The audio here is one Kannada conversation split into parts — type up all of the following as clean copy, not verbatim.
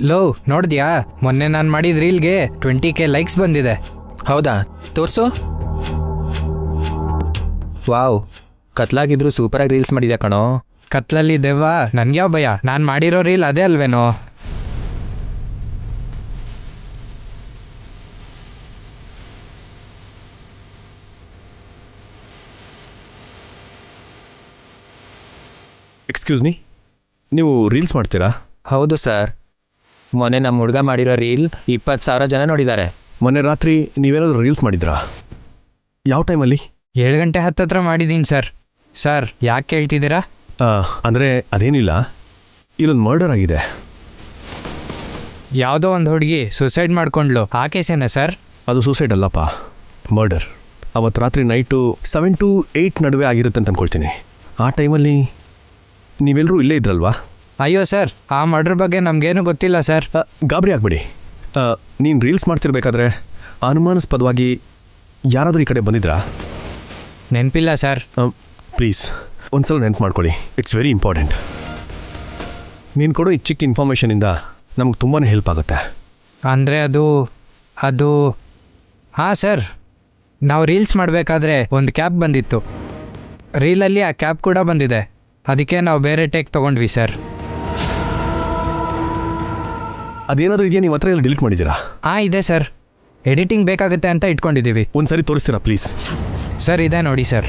ಲೋ ನೋಡಿದ್ಯಾ, ಮೊನ್ನೆ ನಾನು ಮಾಡಿದ ರೀಲ್ಗೆ 20K ಲೈಕ್ಸ್ ಬಂದಿದೆ. ಹೌದಾ, ತೋರಿಸು. ವಾವ್, ಕತ್ಲಾಗಿದ್ರು ಸೂಪರಾಗಿ ರೀಲ್ಸ್ ಮಾಡಿದ್ಯಾ ಕಣೋ. ಕತ್ಲಲ್ಲಿ ದೆವ್ವ, ನನ್ಗ್ಯಾವ ಭಯ, ನಾನು ಮಾಡಿರೋ ರೀಲ್ ಅದೇ ಅಲ್ವೇನೋ. ಎಕ್ಸ್ಕ್ಯೂಸ್ ಮೀ, ನೀವು ರೀಲ್ಸ್ ಮಾಡ್ತೀರಾ? ಹೌದು ಸರ್, ಮೊನ್ನೆ ನಮ್ಮ ಹುಡುಗ ಮಾಡಿರೋ ರೀಲ್ 20,000 ಜನ ನೋಡಿದ್ದಾರೆ. ಮೊನ್ನೆ ರಾತ್ರಿ ನೀವೇನಾದರೂ ರೀಲ್ಸ್ ಮಾಡಿದ್ರಾ? ಯಾವ ಟೈಮಲ್ಲಿ? 7 ಗಂಟೆ ಹತ್ತತ್ರ ಮಾಡಿದ್ದೀನಿ ಸರ್. ಸರ್ ಯಾಕೆ ಕೇಳ್ತಿದ್ದೀರಾ? ಅಂದರೆ ಅದೇನಿಲ್ಲ, ಇಲ್ಲೊಂದು ಮರ್ಡರ್ ಆಗಿದೆ. ಯಾವುದೋ ಒಂದು ಹುಡುಗಿ ಸುಸೈಡ್ ಮಾಡ್ಕೊಂಡ್ಲು, ಆ ಕೇಸೇನಾ ಸರ್? ಅದು ಸೂಸೈಡ್ ಅಲ್ಲಪ್ಪ, ಮರ್ಡರ್. ಅವತ್ತು ರಾತ್ರಿ ನೈಟು 7 to 8 ನಡುವೆ ಆಗಿರುತ್ತೆ ಅಂತ ಅಂದ್ಕೊಳ್ತೀನಿ. ಆ ಟೈಮಲ್ಲಿ ನೀವೆಲ್ಲರೂ ಇಲ್ಲೇ ಇದ್ರಲ್ವಾ? ಅಯ್ಯೋ ಸರ್, ಆ ಮರ್ಡರ್ ಬಗ್ಗೆ ನಮಗೇನು ಗೊತ್ತಿಲ್ಲ ಸರ್. ಗಾಬರಿ ಆಗಬೇಡಿ. ನೀನು ರೀಲ್ಸ್ ಮಾಡ್ತಿರ್ಬೇಕಾದ್ರೆ ಅನುಮಾನಾಸ್ಪದವಾಗಿ ಯಾರಾದರೂ ಈ ಕಡೆ ಬಂದಿದ್ರಾ? ನೆನಪಿಲ್ಲ ಸರ್. ಪ್ಲೀಸ್ ಒಂದ್ಸಲ ನೆನ್ಪು ಮಾಡ್ಕೊಳ್ಳಿ, ಇಟ್ಸ್ ವೆರಿ ಇಂಪಾರ್ಟೆಂಟ್. ನೀನು ಕೊಡೋ ಈ ಚಿಕ್ಕ ಇನ್ಫಾರ್ಮೇಷನಿಂದ ನಮ್ಗೆ ತುಂಬಾ ಹೆಲ್ಪ್ ಆಗುತ್ತೆ. ಅಂದರೆ ಅದು ಹಾಂ ಸರ್, ನಾವು ರೀಲ್ಸ್ ಮಾಡಬೇಕಾದ್ರೆ ಒಂದು ಕ್ಯಾಬ್ ಬಂದಿತ್ತು. ರೀಲಲ್ಲಿ ಆ ಕ್ಯಾಬ್ ಕೂಡ ಬಂದಿದೆ, ಅದಕ್ಕೆ ನಾವು ಬೇರೆ ಟೇಕ್ ತೊಗೊಂಡ್ವಿ ಸರ್. ಅದೇನಾದರೂ ಇದೆಯಾ? ನೀವು ಹತ್ರ ಎಲ್ಲ ಡಿಲೀಟ್ ಮಾಡಿದ್ದೀರಾ? ಇದೆ ಸರ್, ಎಡಿಟಿಂಗ್ ಬೇಕಾಗುತ್ತೆ ಅಂತ ಇಟ್ಕೊಂಡಿದ್ದೀವಿ. ಒಂದು ಸರಿ ತೋರಿಸ್ತೀರಾ ಪ್ಲೀಸ್? ಸರ್ ಇದೆ ನೋಡಿ ಸರ್.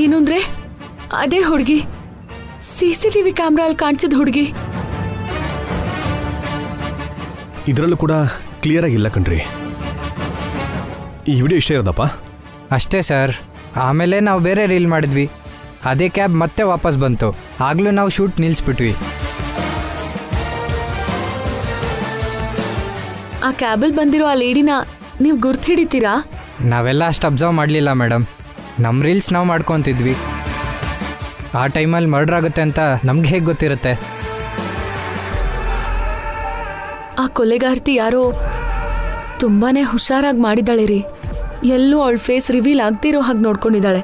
ಏನು ಅಂದ್ರೆ ಅದೇ ಹುಡುಗಿ, CCTV ಕ್ಯಾಮ್ರಲ್ಲಿ ಕಾಣಿಸಿದ ಹುಡುಗಿ. ಇದರಲ್ಲೂ ಕೂಡ ಕ್ಲಿಯರ್ ಆಗಿಲ್ಲ ಕಣ್ರಿ. ಈ ವಿಡಿಯೋ ಇಷ್ಟೇ ಇರೋದಪ್ಪ? ಅಷ್ಟೇ ಸರ್. ಆಮೇಲೆ ನಾವು ಬೇರೆ ರೀಲ್ ಮಾಡಿದ್ವಿ, ಅದೇ ಕ್ಯಾಬ್ ಮತ್ತೆ ವಾಪಸ್ ಬಂತು. ಆಗಲೂ ನಾವು ಶೂಟ್ ನಿಲ್ಲಿಸ್ಬಿಟ್ವಿ. ಆ ಕ್ಯಾಬಲ್ಲಿ ಬಂದಿರೋ ಆ ಲೇಡಿನ ನೀವು ಗುರ್ತು ಹಿಡಿತೀರಾ? ನಾವೆಲ್ಲ ಅಷ್ಟು ಅಬ್ಸರ್ವ್ ಮಾಡಲಿಲ್ಲ ಮೇಡಮ್, ನಮ್ಮ ರೀಲ್ಸ್ ನಾವು ಮಾಡ್ಕೊತಿದ್ವಿ. ಆ ಟೈಮಲ್ಲಿ ಮರ್ಡರ್ ಆಗುತ್ತೆ ಅಂತ ನಮ್ಗೆ ಹೇಗೆ ಗೊತ್ತಿರುತ್ತೆ? ಆ ಕೊಲೆಗಾರ್ತಿ ಯಾರೋ ತುಂಬಾನೇ ಹುಷಾರಾಗಿ ಮಾಡಿದಾಳೆ ರೀ. ಎಲ್ಲೂ ಅವಳ ಫೇಸ್ ರಿವೀಲ್ ಆಗ್ತಿರೋ ಹಾಗೆ ನೋಡ್ಕೊಂಡಿದ್ದಾಳೆ.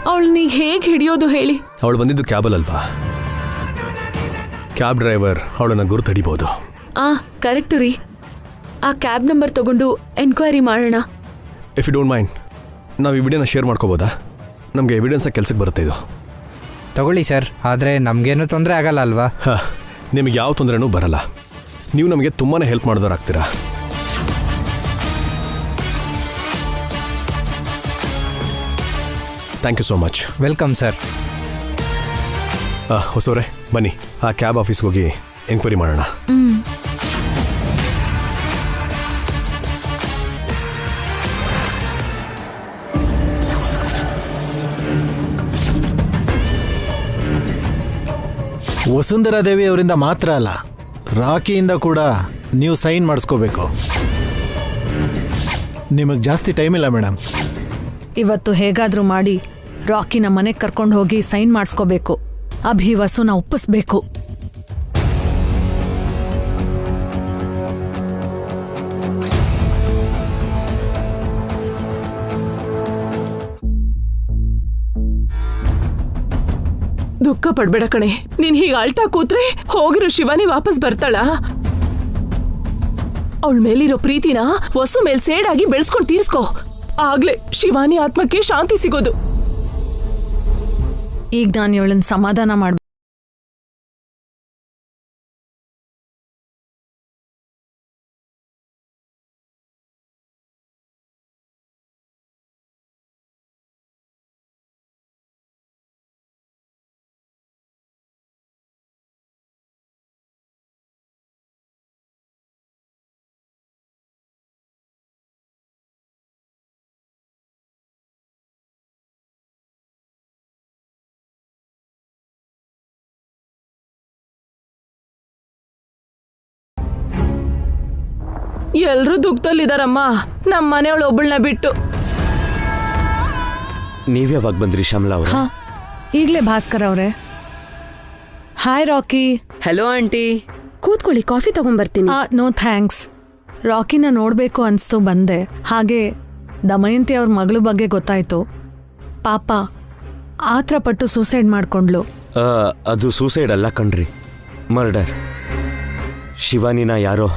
ಅವಳನ್ನೀಗ ಹೇಗೆ ಹಿಡಿಯೋದು ಹೇಳಿ? ಅವಳು ಬಂದಿದ್ದು ಕ್ಯಾಬಲ್ಲಲ್ವಾ? ಕ್ಯಾಬ್ ಡ್ರೈವರ್ ಅವಳನ್ನು ಗುರುತು ಹಿಡಿಬೋದು. ಕರೆಕ್ಟು ರೀ. ಆ ಕ್ಯಾಬ್ ನಂಬರ್ ತಗೊಂಡು ಎನ್ಕ್ವೈರಿ ಮಾಡೋಣ. ಇಫ್ ಯು ಡೋಂಟ್ ಮೈಂಡ್, ನಾವು ಈ ವಿಡಿಯೋನ ಶೇರ್ ಮಾಡ್ಕೋಬೋದಾ? ನಮಗೆ ಎವಿಡೆನ್ಸಾಗಿ ಕೆಲಸಕ್ಕೆ ಬರುತ್ತೆ ಇದು. ತಗೊಳ್ಳಿ ಸರ್, ಆದರೆ ನಮಗೇನು ತೊಂದರೆ ಆಗಲ್ಲ ಅಲ್ವಾ? ನಿಮಗೆ ಯಾವ ತೊಂದರೆನೂ ಬರಲ್ಲ. ನೀವು ನಮಗೆ ತುಂಬಾ ಹೆಲ್ಪ್ ಮಾಡಿದವರಾಗ್ತೀರಾ. Thank you so much. Welcome sir. ಹೊಸವ್ರೆ ಬನ್ನಿ, ಆ ಕ್ಯಾಬ್ ಆಫೀಸ್ಗೆ ಹೋಗಿ ಎಂಕ್ವೈರಿ ಮಾಡೋಣ. ವಸುಂಧರಾ ದೇವಿ ಅವರಿಂದ ಮಾತ್ರ ಅಲ್ಲ, ರಾಕಿಯಿಂದ ಕೂಡ ನೀವು ಸೈನ್ ಮಾಡಿಸ್ಕೋಬೇಕು. ನಿಮಗೆ ಜಾಸ್ತಿ ಟೈಮ್ ಇಲ್ಲ ಮೇಡಮ್. ಇವತ್ತು ಹೇಗಾದರೂ ಮಾಡಿ ರಾಕಿನ ಮನೆಗೆ ಕರ್ಕೊಂಡು ಹೋಗಿ ಸೈನ್ ಮಾಡಿಸ್ಕೋಬೇಕು. ಅಭಿ ವಸುನ ಒಪ್ಪಿಸ್ಬೇಕು. ದುಃಖ ಪಡ್ಬೇಡ ಕಣೆ. ನೀನ್ ಹೀಗೆ ಅಳ್ತಾ ಕೂತ್ರೆ ಹೋಗಿರೋ ಶಿವಾನಿ ವಾಪಸ್ ಬರ್ತಾಳ? ಅವಳ ಮೇಲಿರೋ ಪ್ರೀತಿನ ವಸು ಮೇಲ್ ಸೇಡಾಗಿ ಬೆಳೆಸ್ಕೊಂಡು ತೀರ್ಸ್ಕೋ. ಆಗ್ಲೇ ಶಿವಾನಿ ಆತ್ಮಕ್ಕೆ ಶಾಂತಿ ಸಿಗೋದು. ಈಗ ನಾನು ಇವಳನ್ನ ಸಮಾಧಾನ ಮಾಡ್ಬೇಕು. ಎಲ್ರೂ ದುಃಖದಲ್ಲಿದಾರಮ್ಮ, ನಮ್ಮ ಮನೆಯವಳು ಒಬ್ಬಳನ್ನ ಬಿಟ್ಟು. ನೀವ್ಯಾವಾಗ ಬಂದ್ರಿ ಶ್ಯಾಮಲಾ ಅವ್ರೆ? ಈಗಲೇ ಭಾಸ್ಕರ್ ಅವರೇ. Hi Rocky. ಹಲೋ ಆಂಟಿ, ಕೂತ್ಕೊಳ್ಳಿ, ಕಾಫಿ ತಗೊಂಡ್ಬರ್ತೀನಿ. No thanks. ರಾಕಿನ ನೋಡಬೇಕು ಅನಿಸ್ತು ಬಂದೆ. ಹಾಗೆ ದಮಯಂತಿ ಅವ್ರ ಮಗಳ ಬಗ್ಗೆ ಗೊತ್ತಾಯ್ತು. ಪಾಪ ಆತ್ರ ಪಟ್ಟು ಸೂಸೈಡ್ ಮಾಡ್ಕೊಂಡ್ಲು. ಅದು ಸೂಸೈಡ್ ಅಲ್ಲ ಕಣ್ರಿ, ಮರ್ಡರ್. ಶಿವಾನಿನ ಯಾರೋ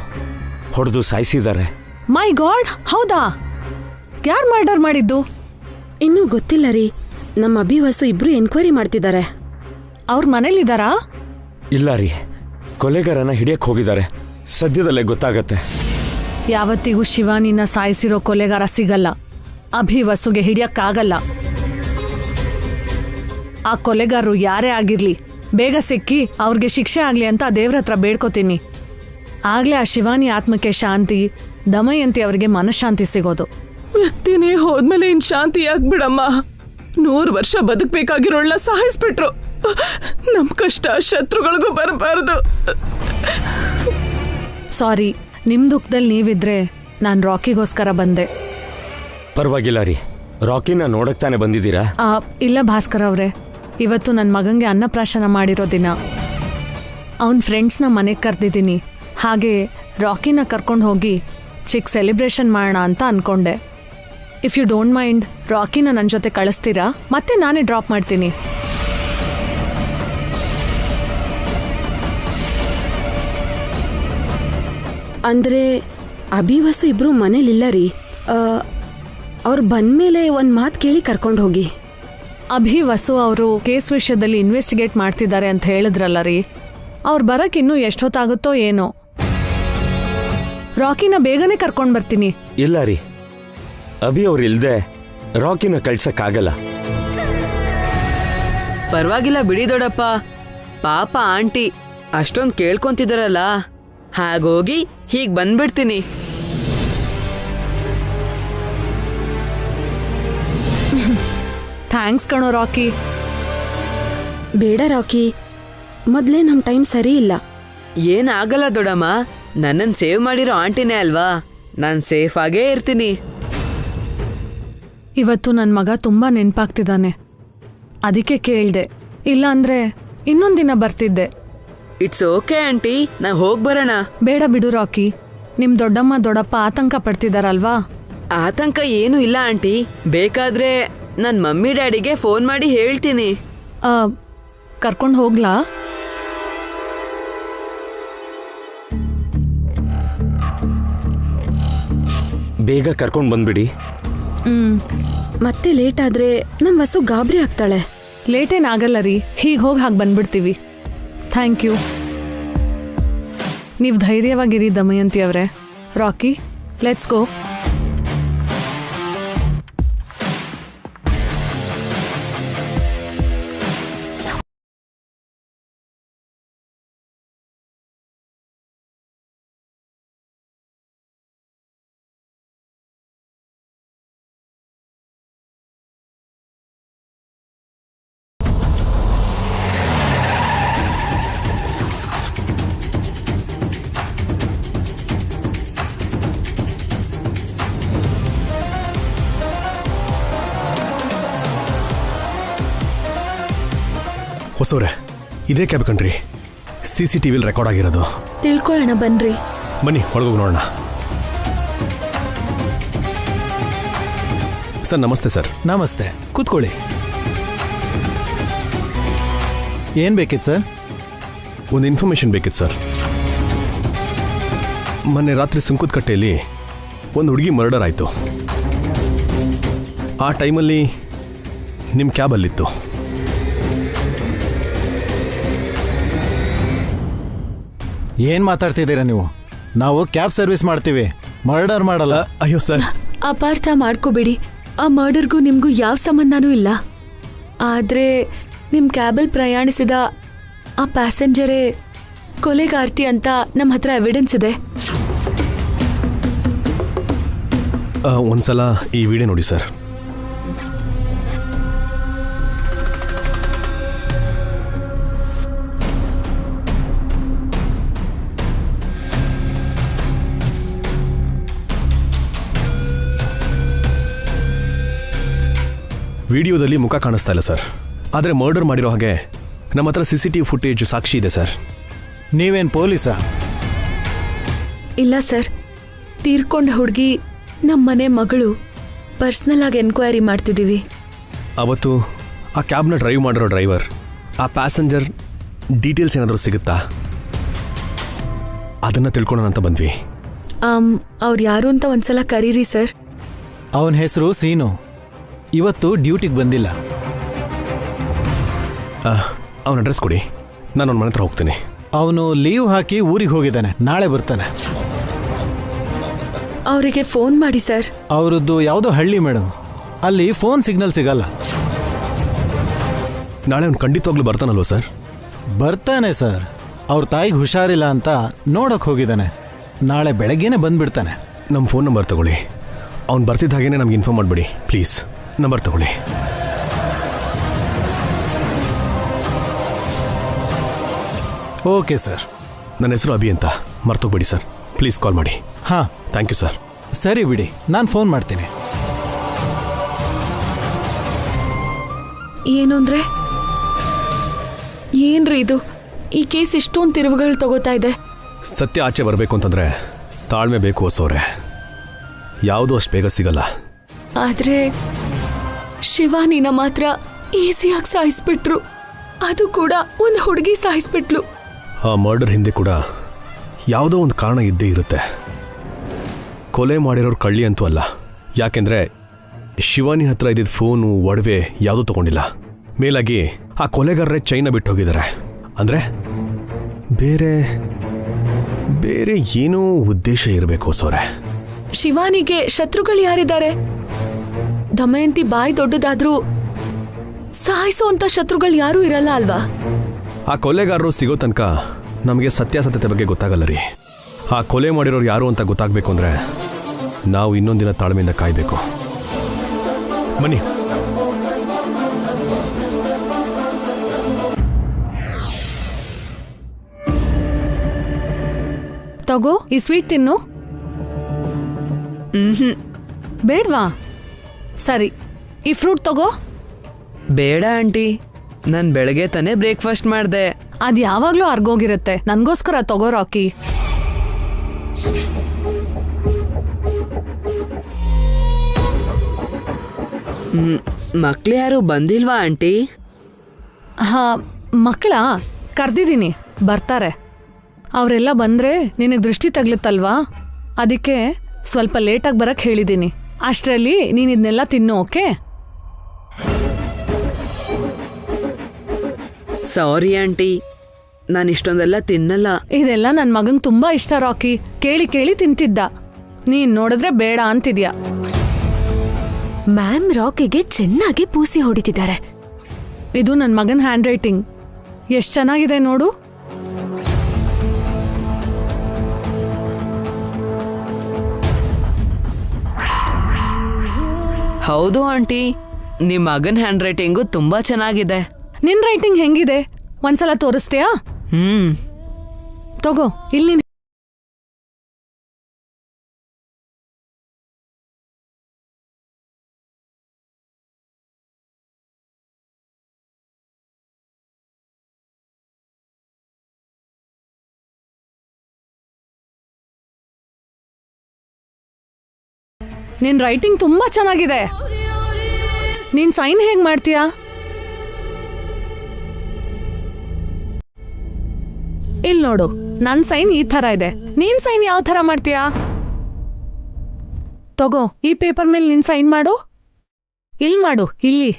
ಹೊಡೆದು ಸಾಯಿಸಿದ್ದಾರೆ. ಮೈ ಗಾಡ್, ಹೌದಾ? ಯಾರು ಮರ್ಡರ್ ಮಾಡಿದ್ದು? ಇನ್ನೂ ಗೊತ್ತಿಲ್ಲ ರೀ. ನಮ್ಮ ಅಭಿವಾಸು ಇಬ್ರು ಎನ್ಕ್ವೈರಿ ಮಾಡ್ತಿದ್ದಾರೆ. ಅವ್ರ ಮನೇಲಿದ್ದಾರಾ? ಇಲ್ಲ ರೀ, ಕೊಲೆಗಾರನ ಹಿಡಿಯಕ್ಕೆ ಹೋಗಿದ್ದಾರೆ. ಸದ್ಯದಲ್ಲೇ ಗೊತ್ತಾಗತ್ತೆ. ಯಾವತ್ತಿಗೂ ಶಿವಾನಿನ ಸಾಯಿಸಿರೋ ಕೊಲೆಗಾರ ಸಿಗಲ್ಲ. ಅಭಿವಸುಗೆ ಹಿಡಿಯಕ್ಕಾಗಲ್ಲ. ಆ ಕೊಲೆಗಾರರು ಯಾರೇ ಆಗಿರ್ಲಿ ಬೇಗ ಸಿಕ್ಕಿ ಅವ್ರಿಗೆ ಶಿಕ್ಷೆ ಆಗ್ಲಿ ಅಂತ ದೇವ್ರ ಹತ್ರ ಬೇಡ್ಕೋತೀನಿ. ಆಗ್ಲೇ ಆ ಶಿವಾನಿ ಆತ್ಮಕ್ಕೆ ಶಾಂತಿ, ದಮಯಂತಿ ಅವರಿಗೆ ಮನಃಶಾಂತಿ ಸಿಗೋದು. ವ್ಯಕ್ತಿನೇ ಹೋದ್ಮೇಲೆ ಇನ್ ಶಾಂತಿ ಆಗ್ಬಿಡಮ್ಮ. 100 ವರ್ಷ ಬದುಕ್ಬೇಕಾಗಿರೋಳ್ನ ಸಾಯಿಸ್ಬಿಟ್ರು. ನಮ್ ಕಷ್ಟ ಶತ್ರುಗಳಿಗೂ ಬರಬಾರ್ದು. ಸಾರಿ, ನಿಮ್ ದುಃಖದಲ್ಲಿ ನೀವಿದ್ರೆ ನಾನು ರಾಕಿಗೋಸ್ಕರ ಬಂದೆ. ಪರವಾಗಿಲ್ಲ ರೀ, ರಾಕಿನ ನೋಡಕ್ ತಾನೆ ಬಂದಿದ್ದೀರಾ? ಇಲ್ಲ ಭಾಸ್ಕರ್ ಅವರೇ, ಇವತ್ತು ನನ್ನ ಮಗಂಗೆ ಅನ್ನಪ್ರಾಶನ ಮಾಡಿರೋ ದಿನ. ಅವನ ಫ್ರೆಂಡ್ಸ್ನ ಮನೆಗೆ ಕರೆದಿದ್ದೀನಿ. ಹಾಗೆ ರಾಕಿನ ಕರ್ಕೊಂಡು ಹೋಗಿ ಚಿಕ್ಕ ಸೆಲೆಬ್ರೇಷನ್ ಮಾಡೋಣ ಅಂತ ಅಂದ್ಕೊಂಡೆ. ಇಫ್ ಯು ಡೋಂಟ್ ಮೈಂಡ್, ರಾಕಿನ ನನ್ನ ಜೊತೆ ಕಳಿಸ್ತೀರಾ? ಮತ್ತೆ ನಾನೇ ಡ್ರಾಪ್ ಮಾಡ್ತೀನಿ. ಅಂದ್ರೆ ಅಭಿವಾಸು ಇಬ್ರು ಮನೇಲಿಲ್ಲ ರೀ. ಅವ್ರು ಬಂದ್ಮೇಲೆ ಒಂದು ಮಾತು ಕೇಳಿ ಕರ್ಕೊಂಡು ಹೋಗಿ. ಅಭಿವಸು ಅವರು ಕೇಸ್ ವಿಷಯದಲ್ಲಿ ಇನ್ವೆಸ್ಟಿಗೇಟ್ ಮಾಡ್ತಿದ್ದಾರೆ ಅಂತ ಹೇಳಿದ್ರಲ್ಲ ರೀ. ಅವ್ರು ಬರಕ್ಕೆ ಇನ್ನೂ ಎಷ್ಟೊತ್ತಾಗುತ್ತೋ ಏನೋ. ರಾಕಿನ ಬೇಗನೆ ಕರ್ಕೊಂಡು ಬರ್ತೀನಿ. ಇಲ್ಲ ರೀ, ಅಭಿ ಅವ್ರು ಇಲ್ದೆ ರಾಕಿನ ಕಳ್ಸಕ್ಕಾಗಲ್ಲ. ಪರವಾಗಿಲ್ಲ ಬಿಡಿ ದೊಡ್ಡಪ್ಪ, ಪಾಪ ಆಂಟಿ ಅಷ್ಟೊಂದು ಕೇಳ್ಕೊಂತಿದಾರಲ್ಲ. ಹಾಗೋಗಿ ಹೀಗೆ ಬಂದ್ಬಿಡ್ತೀನಿ. ಥ್ಯಾಂಕ್ಸ್ ಕಣೋ ರಾಕಿ. ಬೇಡ ರಾಕಿ, ಮೊದಲೇ ನಮ್ಮ ಟೈಮ್ ಸರಿ ಇಲ್ಲ. ಏನಾಗಲ್ಲ ದೊಡ್ಡಮ್ಮ, ನನ್ನನ್ನು ಸೇವ್ ಮಾಡಿರೋ ಆಂಟಿನೇ ಅಲ್ವಾ, ನಾನು ಸೇಫ್ ಆಗೇ ಇರ್ತೀನಿ. ಇವತ್ತು ನನ್ನ ಮಗ ತುಂಬ ನೆನಪಾಗ್ತಿದ್ದಾನೆ, ಅದಕ್ಕೆ ಕೇಳಿದೆ. ಇಲ್ಲ ಅಂದರೆ ಇನ್ನೊಂದು ದಿನ ಬರ್ತಿದ್ದೆ. ಇಟ್ಸ್ ಓಕೆ ಆಂಟಿ, ನಾವು ಹೋಗಿ ಬರೋಣ. ಬೇಡ ಬಿಡು ರಾಕಿ, ನಿಮ್ಮ ದೊಡ್ಡಮ್ಮ ದೊಡ್ಡಪ್ಪ ಆತಂಕ ಪಡ್ತಿದಾರಲ್ವಾ? ಆತಂಕ ಏನೂ ಇಲ್ಲ ಆಂಟಿ, ಬೇಕಾದ್ರೆ ನನ್ನ ಮಮ್ಮಿ ಡ್ಯಾಡಿಗೆ ಫೋನ್ ಮಾಡಿ ಹೇಳ್ತೀನಿ. ಕರ್ಕೊಂಡು ಹೋಗ್ಲಾ? ಬೇಗ ಕರ್ಕೊಂಡು ಬಂದ್ಬಿಡಿ. ಮತ್ತೆ ಲೇಟ್ ಆದ್ರೆ ನಮ್ಮ ವಸು ಗಾಬರಿ ಆಗ್ತಾಳೆ. ಲೇಟೇನಾಗಲ್ಲ ರೀ, ಹೀಗೆ ಹೋಗಿ ಹಾಗೆ ಬಂದ್ಬಿಡ್ತೀವಿ. Thank you. ನೀವು ಧೈರ್ಯವಾಗಿರಿ ದಮಯಂತಿ ಅವರೇ. Rakhi, let's go. ಹೊಸವ್ರೆ, ಇದೇ ಕ್ಯಾಬ್ ಕಣ್ರಿ, CCTVಲಿ ರೆಕಾರ್ಡ್ ಆಗಿರೋದು. ತಿಳ್ಕೊಳ್ಳೋಣ ಬನ್ರಿ. ಬನ್ನಿ ಒಳಗೋಗಿ ನೋಡೋಣ. ಸರ್ ನಮಸ್ತೆ. ಸರ್ ನಮಸ್ತೆ, ಕೂತ್ಕೊಳ್ಳಿ. ಏನು ಬೇಕಿತ್ತು ಸರ್? ಒಂದು ಇನ್ಫಾರ್ಮೇಷನ್ ಬೇಕಿತ್ತು ಸರ್. ಮೊನ್ನೆ ರಾತ್ರಿ ಸುಂಕುದಕಟ್ಟೆಯಲ್ಲಿ ಒಂದು ಹುಡುಗಿ ಮರ್ಡರ್ ಆಯಿತು. ಆ ಟೈಮಲ್ಲಿ ನಿಮ್ಮ ಕ್ಯಾಬಲ್ಲಿತ್ತು. ಏನು ಮಾತಾಡ್ತಿದ್ದೀರಾ ನೀವು? ನಾವು ಕ್ಯಾಬ್ ಸರ್ವಿಸ್ ಮಾಡ್ತೀವಿ, ಮರ್ಡರ್ ಮಾಡಲ್ಲ. ಅಯ್ಯೋ ಸರ್, ಅಪಾರ್ಥ ಮಾಡ್ಕೋಬೇಡಿ. ಆ ಮರ್ಡರ್ಗೂ ನಿಮಗೂ ಯಾವ ಸಂಬಂಧನೂ ಇಲ್ಲ. ಆದರೆ ನಿಮ್ಮ ಕ್ಯಾಬಲ್ಲಿ ಪ್ರಯಾಣಿಸಿದ ಆ ಪ್ಯಾಸೆಂಜರೇ ಕೊಲೆಗಾರ್ತಿ ಅಂತ ನಮ್ಮ ಹತ್ರ ಎವಿಡೆನ್ಸ್ ಇದೆ. ಒಂದ್ಸಲ ಈ ವಿಡಿಯೋ ನೋಡಿ ಸರ್. ವಿಡಿಯೋದಲ್ಲಿ ಮುಖ ಕಾಣಿಸ್ತಾ ಇಲ್ಲ ಸರ್, ಆದರೆ ಮರ್ಡರ್ ಮಾಡಿರೋ ಹಾಗೆ ನಮ್ಮ ಹತ್ರ CCTV ಫುಟೇಜ್ ಸಾಕ್ಷಿ ಇದೆ ಸರ್. ನೀವೇನು ಪೊಲೀಸಾ? ಇಲ್ಲ ಸರ್, ತೀರ್ಕೊಂಡ ಹುಡುಗಿ ನಮ್ಮನೆ ಮಗಳು. ಪರ್ಸ್ನಲ್ ಆಗಿ ಎನ್ಕ್ವೈರಿ ಮಾಡ್ತಿದ್ದೀವಿ. ಅವತ್ತು ಆ ಕ್ಯಾಬ್ನ ಡ್ರೈವ್ ಮಾಡಿರೋ ಡ್ರೈವರ್, ಆ ಪ್ಯಾಸೆಂಜರ್ ಡೀಟೇಲ್ಸ್ ಏನಾದರೂ ಸಿಗುತ್ತಾ? ಅದನ್ನು ತಿಳ್ಕೊಳ್ಳೋಣ ಅಂತ ಬಂದ್ವಿ. ಅವ್ರು ಯಾರು ಅಂತ ಒಂದ್ಸಲ ಕರೀರಿ ಸರ್. ಅವನ ಹೆಸರು ಸೀನು. ಇವತ್ತು ಡ್ಯೂಟಿಗೆ ಬಂದಿಲ್ಲ. ಅವನ ಅಡ್ರೆಸ್ ಕೊಡಿ, ನಾನು ಅವನ ಮನೆ ಹತ್ರ ಹೋಗ್ತೀನಿ. ಅವನು ಲೀವ್ ಹಾಕಿ ಊರಿಗೆ ಹೋಗಿದ್ದಾನೆ, ನಾಳೆ ಬರ್ತಾನೆ. ಅವರಿಗೆ ಫೋನ್ ಮಾಡಿ ಸರ್. ಅವರದ್ದು ಯಾವುದೋ ಹಳ್ಳಿ ಮೇಡಮ್, ಅಲ್ಲಿ ಫೋನ್ ಸಿಗ್ನಲ್ ಸಿಗಲ್ಲ. ನಾಳೆ ಅವ್ನು ಖಂಡಿತವಾಗ್ಲೂ ಬರ್ತಾನಲ್ವ ಸರ್? ಬರ್ತಾನೆ ಸರ್. ಅವ್ರ ತಾಯಿಗೆ ಹುಷಾರಿಲ್ಲ ಅಂತ ನೋಡೋಕೆ ಹೋಗಿದ್ದಾನೆ. ನಾಳೆ ಬೆಳಗ್ಗೆನೆ ಬಂದ್ಬಿಡ್ತಾನೆ. ನಮ್ಮ ಫೋನ್ ನಂಬರ್ ತಗೊಳ್ಳಿ. ಅವ್ನು ಬರ್ತಿದ್ದ ಹಾಗೇನೆ ನಮ್ಗೆ ಇನ್ಫಾರ್ಮ್ ಮಾಡಿಬಿಡಿ ಪ್ಲೀಸ್. ನಂಬರ್ ತಗೊಳ್ಳಿ. Okay sir. ನನ್ನ ಹೆಸರು ಅಭಿ ಅಂತ, ಮರ್ತೋಗ್ಬೇಡಿ ಸರ್. ಪ್ಲೀಸ್ ಕಾಲ್ ಮಾಡಿ. ಹಾಂ, ಥ್ಯಾಂಕ್ ಯು ಸರ್. ಸರಿ ಬಿಡಿ, ನಾನು ಫೋನ್ ಮಾಡ್ತೀನಿ. ಏನು ಅಂದರೆ ಏನ್ರಿ ಇದು? ಈ ಕೇಸ್ ಇಷ್ಟೊಂದು ತಿರುವುಗಳು ತಗೋತಾ ಇದೆ. ಸತ್ಯ ಆಚೆ ಬರಬೇಕು ಅಂತಂದರೆ ತಾಳ್ಮೆ ಬೇಕು ಹೊಸೋರೆ. ಯಾವುದೂ ಅಷ್ಟು ಬೇಗ ಸಿಗಲ್ಲ. ಆದರೆ ಶಿವಾನಿನ ಮಾತ್ರ ಈಸಿಯಾಗಿ ಸಾಯಿಸ್ಬಿಟ್ರು. ಅದು ಕೂಡ ಒಂದು ಹುಡುಗಿ ಸಾಯಿಸ್ಬಿಟ್ಲು. ಆ ಮರ್ಡರ್ ಹಿಂದೆ ಕೂಡ ಯಾವುದೋ ಒಂದು ಕಾರಣ ಇದ್ದೇ ಇರುತ್ತೆ. ಕೊಲೆ ಮಾಡಿರೋರು ಕಳ್ಳಿ ಅಂತೂ ಅಲ್ಲ. ಯಾಕೆಂದರೆ ಶಿವಾನಿ ಹತ್ರ ಇದ್ದಿದ್ದ ಫೋನು, ಒಡವೆ ಯಾವುದೂ ತೊಗೊಂಡಿಲ್ಲ. ಮೇಲಾಗಿ ಆ ಕೊಲೆಗಾರರೇ ಚೈನ ಬಿಟ್ಟು ಹೋಗಿದ್ದಾರೆ. ಅಂದರೆ ಬೇರೆ ಬೇರೆ ಏನೋ ಉದ್ದೇಶ ಇರಬೇಕು ಸೋರೆ. ಶಿವಾನಿಗೆ ಶತ್ರುಗಳು ಯಾರಿದ್ದಾರೆ? ದಮಯಂತಿ ಬಾಯಿ ದೊಡ್ಡದಾದ್ರೂ ಸಾಯಿಸೋಂಥ ಶತ್ರುಗಳು ಯಾರೂ ಇರಲ್ಲ ಅಲ್ವಾ? ಆ ಕೊಲೆಗಾರರು ಸಿಗೋ ತನಕ ನಮಗೆ ಸತ್ಯಾಸತ್ಯತೆ ಬಗ್ಗೆ ಗೊತ್ತಾಗಲ್ಲ ರೀ. ಆ ಕೊಲೆ ಮಾಡಿರೋರು ಯಾರು ಅಂತ ಗೊತ್ತಾಗಬೇಕು ಅಂದರೆ ನಾವು ಇನ್ನೊಂದಿನ ತಾಳ್ಮೆಯಿಂದ ಕಾಯಬೇಕು. ಬನ್ನಿ. ತಗೋ, ಈ ಸ್ವೀಟ್ ತಿನ್ನು. ಬೇಡ್ವಾ? ಸರಿ, ಈ ಫ್ರೂಟ್ ತಗೋ. ಬೇಡ ಆಂಟಿ, ನಾನು ಬೆಳಗ್ಗೆ ತಾನೇ ಬ್ರೇಕ್ಫಾಸ್ಟ್ ಮಾಡಿದೆ. ಅದು ಯಾವಾಗಲೂ ಅರ್ಗೋಗಿರುತ್ತೆ. ನನಗೋಸ್ಕರ ತಗೋ ರಾಕಿ. ಮಕ್ಳು ಯಾರು ಬಂದಿಲ್ವಾ ಆಂಟಿ? ಮಕ್ಕಳ ಕರ್ದಿದ್ದೀನಿ, ಬರ್ತಾರೆ. ಅವರೆಲ್ಲ ಬಂದರೆ ನಿನಗೆ ದೃಷ್ಟಿ ತಗ್ಲತ್ತಲ್ವಾ, ಅದಕ್ಕೆ ಸ್ವಲ್ಪ ಲೇಟಾಗಿ ಬರಕ್ಕೆ ಹೇಳಿದ್ದೀನಿ. ಅಷ್ಟರಲ್ಲಿ ನೀನು ಇದನ್ನೆಲ್ಲ ತಿನ್ನು, ಓಕೆ? ಸಾರಿ ಆಂಟಿ, ನಾನು ಇಷ್ಟೊಂದೆಲ್ಲ ತಿನ್ನಲ್ಲ. ಇದೆಲ್ಲ ನನ್ನ ಮಗಂಗೆ ತುಂಬ ಇಷ್ಟ ರಾಕಿ. ಕೇಳಿ ಕೇಳಿ ತಿಂತಿದ್ದ. ನೀನು ನೋಡಿದ್ರೆ ಬೇಡ ಅಂತಿದ್ಯಾ. ಮ್ಯಾಮ್ ರಾಕಿಗೆ ಚೆನ್ನಾಗಿ ಪೂಸಿ ಹೊಡಿತಿದ್ದಾರೆ. ಇದು ನನ್ನ ಮಗನ ಹ್ಯಾಂಡ್ ರೈಟಿಂಗ್. ಎಷ್ಟು ಚೆನ್ನಾಗಿದೆ ನೋಡು. ಹೌದು ಆಂಟಿ, ನಿಮ್ಮ ಮಗನ ಹ್ಯಾಂಡ್ ರೈಟಿಂಗು ತುಂಬಾ ಚೆನ್ನಾಗಿದೆ. ನಿನ್ ರೈಟಿಂಗ್ ಹೆಂಗಿದೆ ಒಂದ್ಸಲ ತೋರಿಸ್ತೀಯಾ? ತಗೋ ಇಲ್ಲಿ. ನಿನ್ ರೈಟಿಂಗ್ ತುಂಬಾ ಚೆನ್ನಾಗಿದೆ. ನೀನ್ ಸೈನ್ ಹೇಗ್ ಮಾಡ್ತೀಯಾ? ಇಲ್ಲಿ ನೋಡು, ನನ್ ಸೈನ್ ಈ ತರ ಇದೆ. ನೀನ್ ಸೈನ್ ಯಾವ ತರ ಮಾಡ್ತೀಯಾ? ತಗೋ, ಈ ಪೇಪರ್ ಮೇಲೆ ನಿನ್ ಸೈನ್ ಮಾಡು. ಇಲ್ಲಿ ಮಾಡು, ಇಲ್ಲಿ.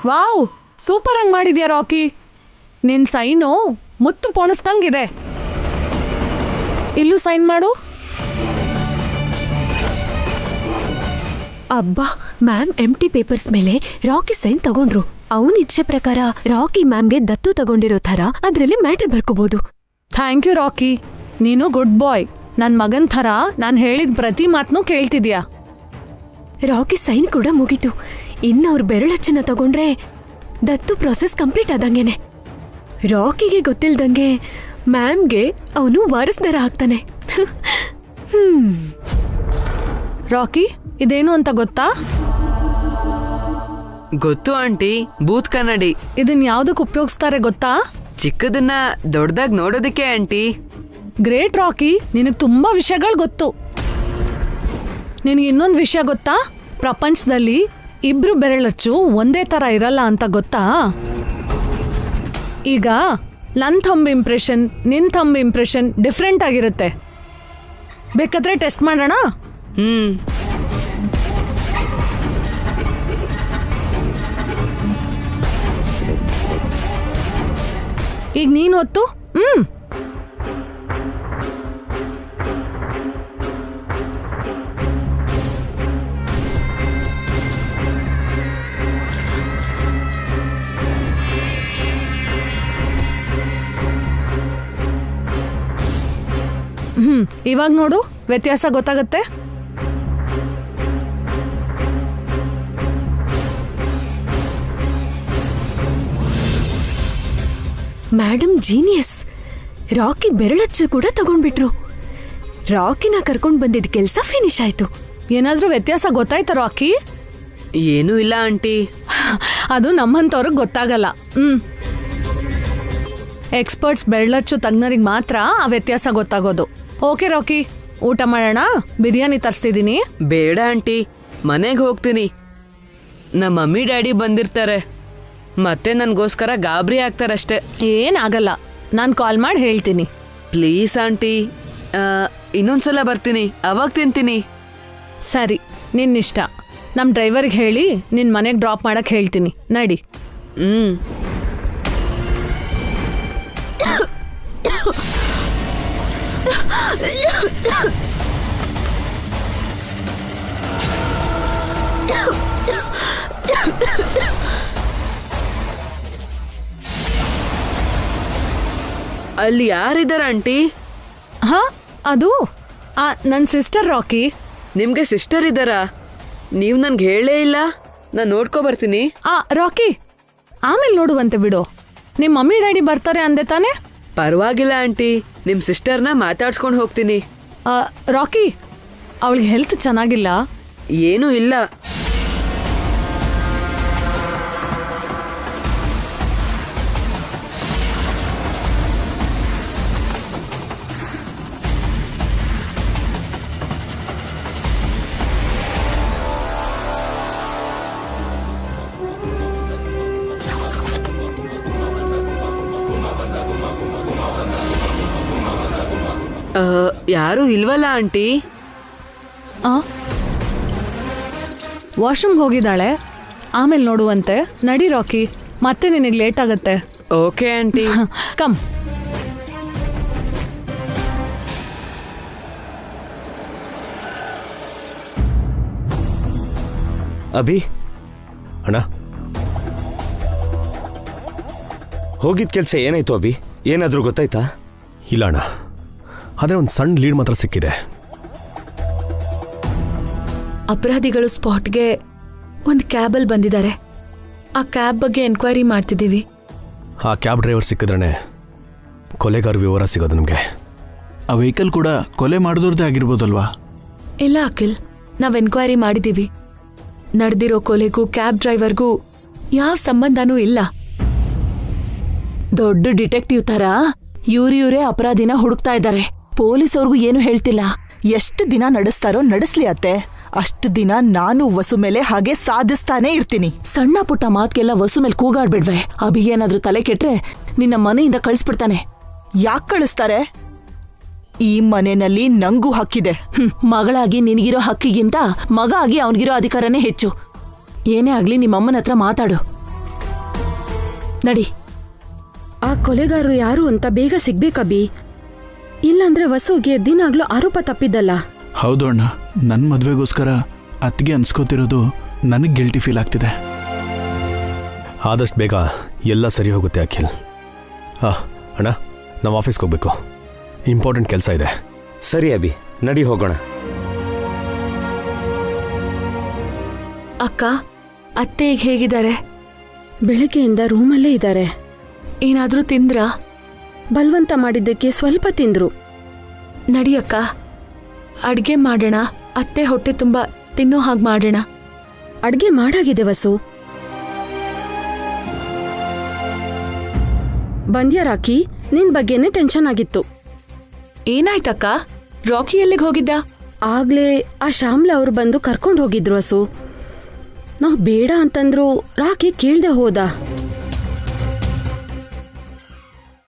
ವಾವ್, ಸೂಪರ್ ಆಗಿ ಮಾಡಿದ್ಯಾ ರಾಕಿ. ನಿನ್ ಸೈನು ಮುತ್ತು ಪೋಣಿಸ್ದಂಗಿದೆ. ಇಲ್ಲೂ ಸೈನ್ ಮಾಡು. ಅಬ್ಬಾ, ಮ್ಯಾಮ್ ಎಂಟಿ ಪೇಪರ್ಸ್ ಮೇಲೆ ರಾಕಿ ಸೈನ್ ತಗೊಂಡ್ರು. ಅವನ ಇಚ್ಛೆ ಪ್ರಕಾರ ರಾಕಿ ಮ್ಯಾಮ್ಗೆ ದತ್ತು ತಗೊಂಡಿರೋ ಥರ ಅದರಲ್ಲಿ ಮ್ಯಾಟರ್ ಬರ್ಕೋಬಹುದು. ಥ್ಯಾಂಕ್ ಯು ರಾಕಿ, ನೀನು ಗುಡ್ ಬಾಯ್. ನನ್ನ ಮಗನ್ ಥರ ನಾನು ಹೇಳಿದ ಪ್ರತಿ ಮಾತನ್ನೂ ಕೇಳ್ತಿದ್ಯಾ. ರಾಕಿ ಸೈನ್ ಕೂಡ ಮುಗೀತು. ಇನ್ನು ಅವ್ರ ಬೆರಳಚ್ಚನ್ನ ತಗೊಂಡ್ರೆ ದತ್ತು ಪ್ರಾಸೆಸ್ ಕಂಪ್ಲೀಟ್ ಆದಂಗೆನೆ. ರಾಕಿಗೆ ಗೊತ್ತಿಲ್ದಂಗೆ ಮ್ಯಾಮ್ಗೆ ಅವನು ವಾರಸ್ದಾರ ಆಗ್ತಾನೆ. ರಾಕಿ, ಇದೇನು ಅಂತ ಗೊತ್ತಾ? ಗೊತ್ತು ಆಂಟಿ, ಬೂತ್ ಕನ್ನಡಿ. ಇದನ್ ಯಾವ್ದಕ್ ಉಪಯೋಗಿಸ್ತಾರೆ ಗೊತ್ತಾ? ಚಿಕ್ಕದನ್ನ ದೊಡ್ಡದಾಗಿ ನೋಡೋದಕ್ಕೆ ಆಂಟಿ. ಗ್ರೇಟ್ ರಾಕಿ, ನಿನಗೆ ತುಂಬಾ ವಿಷಯಗಳು ಗೊತ್ತು. ನಿನಗೆ ಇನ್ನೊಂದು ವಿಷಯ ಗೊತ್ತಾ? ಪ್ರಪಂಚದಲ್ಲಿ ಇಬ್ರು ಬೆರಳಚ್ಚು ಒಂದೇ ತರ ಇರಲ್ಲ ಅಂತ ಗೊತ್ತಾ? ಈಗ ನನ್ನ ಥಂಬ್ ಇಂಪ್ರೆಷನ್, ನಿನ್ನ ಥಂಬ್ ಇಂಪ್ರೆಷನ್ ಡಿಫ್ರೆಂಟ್ ಆಗಿರುತ್ತೆ. ಬೇಕಾದ್ರೆ ಟೆಸ್ಟ್ ಮಾಡೋಣ. ಈಗ ನೀನು ಹೊತ್ತು ಇವಾಗ ನೋಡು, ವ್ಯತ್ಯಾಸ ಗೊತ್ತಾಗತ್ತೆ. Madam genius. ರಾಕಿ ಬೆರಳಚ್ಚು ಕೂಡ ತಗೊಂಡ್ಬಿಟ್ರು. ರಾಕಿನ ಕರ್ಕೊಂಡ್ ಬಂದಿದ್ದ ಕೆಲಸ ಫಿನಿಶ್ ಆಯ್ತು. ಏನಾದ್ರೂ ವ್ಯತ್ಯಾಸ ಗೊತ್ತಾಯ್ತಾ ರಾಕಿ? ಏನೂ ಇಲ್ಲ ಆಂಟಿ. ಅದು ನಮ್ಮಂತವ್ರಿಗೆ ಗೊತ್ತಾಗಲ್ಲ. ಎಕ್ಸ್ಪರ್ಟ್ಸ್ ಬೆರಳಚ್ಚು ತಜ್ಞರಿಗೆ ಮಾತ್ರ ಆ ವ್ಯತ್ಯಾಸ ಗೊತ್ತಾಗೋದು. ಓಕೆ ರಾಕಿ, ಊಟ ಮಾಡೋಣ. ಬಿರಿಯಾನಿ ತರಿಸ್ತಿದ್ದೀನಿ. ಬೇಡ ಆಂಟಿ, ಮನೆಗೆ ಹೋಗ್ತೀನಿ. ನಮ್ಮ ಮಮ್ಮಿ ಡ್ಯಾಡಿ ಬಂದಿರ್ತಾರೆ, ಮತ್ತೆ ನನಗೋಸ್ಕರ ಗಾಬರಿ ಆಗ್ತಾರಷ್ಟೇ. ಏನಾಗಲ್ಲ, ನಾನು ಕಾಲ್ ಮಾಡಿ ಹೇಳ್ತೀನಿ. ಪ್ಲೀಸ್ ಆಂಟಿ, ಇನ್ನೊಂದ್ಸಲ ಬರ್ತೀನಿ, ಅವಾಗ ತಿಂತೀನಿ. ಸರಿ, ನಿನ್ನಿಷ್ಟ. ನಮ್ಮ ಡ್ರೈವರ್ಗೆ ಹೇಳಿ ನಿನ್ನ ಮನೆಗೆ ಡ್ರಾಪ್ ಮಾಡಕ್ಕೆ ಹೇಳ್ತೀನಿ. ನಡಿ. ಅಲ್ಲಿ ಯಾರಿದಾರ ಆಂಟಿ? ಹಾ, ಅದು ನನ್ನ ಸಿಸ್ಟರ್ ರಾಕಿ. ನಿಮ್ಗೆ ಸಿಸ್ಟರ್ ಇದ್ದಾರಾ? ನೀವು ನನ್ಗೆ ಹೇಳೇ ಇಲ್ಲ. ನಾನು ನೋಡ್ಕೊ ಬರ್ತೀನಿ. ರಾಕಿ, ಆಮೇಲೆ ನೋಡುವಂತೆ ಬಿಡು. ನಿಮ್ಮ ಮಮ್ಮಿ ಡ್ಯಾಡಿ ಬರ್ತಾರೆ ಅಂದೆ ತಾನೆ? ಪರವಾಗಿಲ್ಲ ಆಂಟಿ, ನಿಮ್ ಸಿಸ್ಟರ್ನ ಮಾತಾಡ್ಸ್ಕೊಂಡು ಹೋಗ್ತೀನಿ. ರಾಕಿ, ಅವಳಿಗೆ ಹೆಲ್ತ್ ಚೆನ್ನಾಗಿಲ್ಲ. ಏನೂ ಇಲ್ಲ. ಯಾರು ಇಲ್ವಲ್ಲ ಆಂಟಿ? ವಾಶ್ರೂಮ್ಗೆ ಹೋಗಿದ್ದಾಳೆ. ಆಮೇಲೆ ನೋಡುವಂತೆ. ನಡಿ ರಾಕಿ, ಮತ್ತೆ ನಿನಗೆ ಲೇಟ್ ಆಗತ್ತೆ. Okay aunty. ಕಮ್. ಅಭಿ ಅಣ್ಣ, ಹೋಗಿದ್ ಕೆಲಸ ಏನಾಯ್ತು ಅಭಿ? ಏನಾದರೂ ಗೊತ್ತಾಯ್ತಾ? ಇಲ್ಲ ಅಣ್ಣ, ಆದರೆ ಒಂದು ಸಣ್ಣ ಲೀಡ್ ಮಾತ್ರ ಸಿಕ್ಕಿದೆ. ಅಪರಾಧಿಗಳು ಸ್ಪಾಟ್ಗೆ ಒಂದು ಕ್ಯಾಬಲ್ಲಿ ಬಂದಿದ್ದಾರೆ. ಆ ಕ್ಯಾಬ್ ಬಗ್ಗೆ ಎನ್ಕ್ವೈರಿ ಮಾಡ್ತಿದ್ದೀವಿ. ಆ ಕ್ಯಾಬ್ ಡ್ರೈವರ್ ಸಿಕ್ಕಿದ್ರೇ ಕೊಲೆಗಾರ ವಿವರ ಸಿಗೋದು ನಮಗೆ. ಆ ವೆಹಿಕಲ್ ಕೂಡ ಕೊಲೆ ಮಾಡಿದವ್ರದ್ದೇ ಆಗಿರ್ಬೋದಲ್ವಾ? ಇಲ್ಲ ಅಖಿಲ್, ನಾವು ಎನ್ಕ್ವೈರಿ ಮಾಡಿದ್ದೀವಿ. ನಡೆದಿರೋ ಕೊಲೆಗೂ ಕ್ಯಾಬ್ ಡ್ರೈವರ್ಗೂ ಯಾವ ಸಂಬಂಧನೂ ಇಲ್ಲ. ದೊಡ್ಡ ಡಿಟೆಕ್ಟಿವ್ ತರ ಇವರೇ ಅಪರಾಧಿನ ಹುಡುಕ್ತಾ ಇದ್ದಾರೆ. ಪೊಲೀಸವ್ರಿಗೂ ಏನು ಹೇಳ್ತಿಲ್ಲ. ಎಷ್ಟು ದಿನ ನಡೆಸ್ತಾರೋ ನಡೆಸ್ಲಿ ಅತ್ತೆ. ಅಷ್ಟು ದಿನ ನಾನು ವಸು ಮೇಲೆ ಹಾಗೆ ಸಾಧಿಸ್ತಾನೆ ಇರ್ತೀನಿ. ಸಣ್ಣ ಪುಟ್ಟ ಮಾತ್ಗೆಲ್ಲ ವಸು ಮೇಲೆ ಕೂಗಾಡ್ಬಿಡ್ವೆ. ಅಭಿಗೇನಾದ್ರೂ ತಲೆ ಕೆಟ್ರೆ ನಿನ್ನ ಮನೆಯಿಂದ ಕಳಿಸ್ಬಿಡ್ತಾನೆ. ಯಾಕೆ ಕಳಿಸ್ತಾರೆ? ಈ ಮನೆಯಲ್ಲಿ ನಂಗೂ ಹಕ್ಕಿದೆ. ಮಗಳಾಗಿ ನಿನಗಿರೋ ಹಕ್ಕಿಗಿಂತ ಮಗ ಆಗಿ ಅವನಿಗಿರೋ ಅಧಿಕಾರನೇ ಹೆಚ್ಚು. ಏನೇ ಆಗ್ಲಿ ನಿಮ್ಮಮ್ಮನ ಹತ್ರ ಮಾತಾಡು. ನಡಿ. ಆ ಕೊಲೆಗಾರರು ಯಾರು ಅಂತ ಬೇಗ ಸಿಗ್ಬೇಕಬ್ಬಿ. ಇಲ್ಲಾಂದ್ರೆ ವಸುಗೆ ದಿನಾಗ್ಲೂ ಆರೋಪ ತಪ್ಪಿದ್ದಲ್ಲ. ಹೌದು ಅಣ್ಣ, ನನ್ನ ಮದ್ವೆಗೋಸ್ಕರ ಅತ್ತಿಗೆ ಅನ್ಸ್ಕೋತಿರೋದು ನನಗೆ ಗಿಲ್ಟಿ ಫೀಲ್ ಆಗ್ತಿದೆ. ಆದಷ್ಟು ಬೇಗ ಎಲ್ಲ ಸರಿ ಹೋಗುತ್ತೆ ಅಖಿಲ್. ಅಣ್ಣ, ನಾವು ಆಫೀಸ್ಗೆ ಹೋಗ್ಬೇಕು, ಇಂಪಾರ್ಟೆಂಟ್ ಕೆಲಸ ಇದೆ. ಸರಿ ಅಭಿ, ನಡಿ ಹೋಗೋಣ. ಅಕ್ಕ, ಅತ್ತೆ ಈಗ ಹೇಗಿದ್ದಾರೆ? ಬೆಳಗ್ಗೆಯಿಂದ ರೂಮಲ್ಲೇ ಇದ್ದಾರೆ. ಏನಾದರೂ ತಿಂದ್ರಾ? ಬಲವಂತ ಮಾಡಿದ್ದಕ್ಕೆ ಸ್ವಲ್ಪ ತಿಂದ್ರು. ನಡಿಯಕ್ಕ, ಅಡ್ಗೆ ಮಾಡೋಣ. ಅತ್ತೆ ಹೊಟ್ಟೆ ತುಂಬ ತಿನ್ನೋ ಹಾಗೆ ಮಾಡೋಣ. ಅಡ್ಗೆ ಮಾಡಾಗಿದೆ ವಸು. ಬಂದ್ಯಾ ರಾಕಿ? ನಿನ್ ಬಗ್ಗೆನೇ ಟೆನ್ಷನ್ ಆಗಿತ್ತು. ಏನಾಯ್ತಕ್ಕ? ರಾಕಿ ಎಲ್ಲಿಗೆ ಹೋಗಿದ್ದ? ಆಗ್ಲೇ ಆ ಶ್ಯಾಮ್ಲ ಅವ್ರು ಬಂದು ಕರ್ಕೊಂಡು ಹೋಗಿದ್ರು ವಸು. ನಾವು ಬೇಡ ಅಂತಂದ್ರು ರಾಕಿ ಕೇಳ್ದೆ ಹೋದ.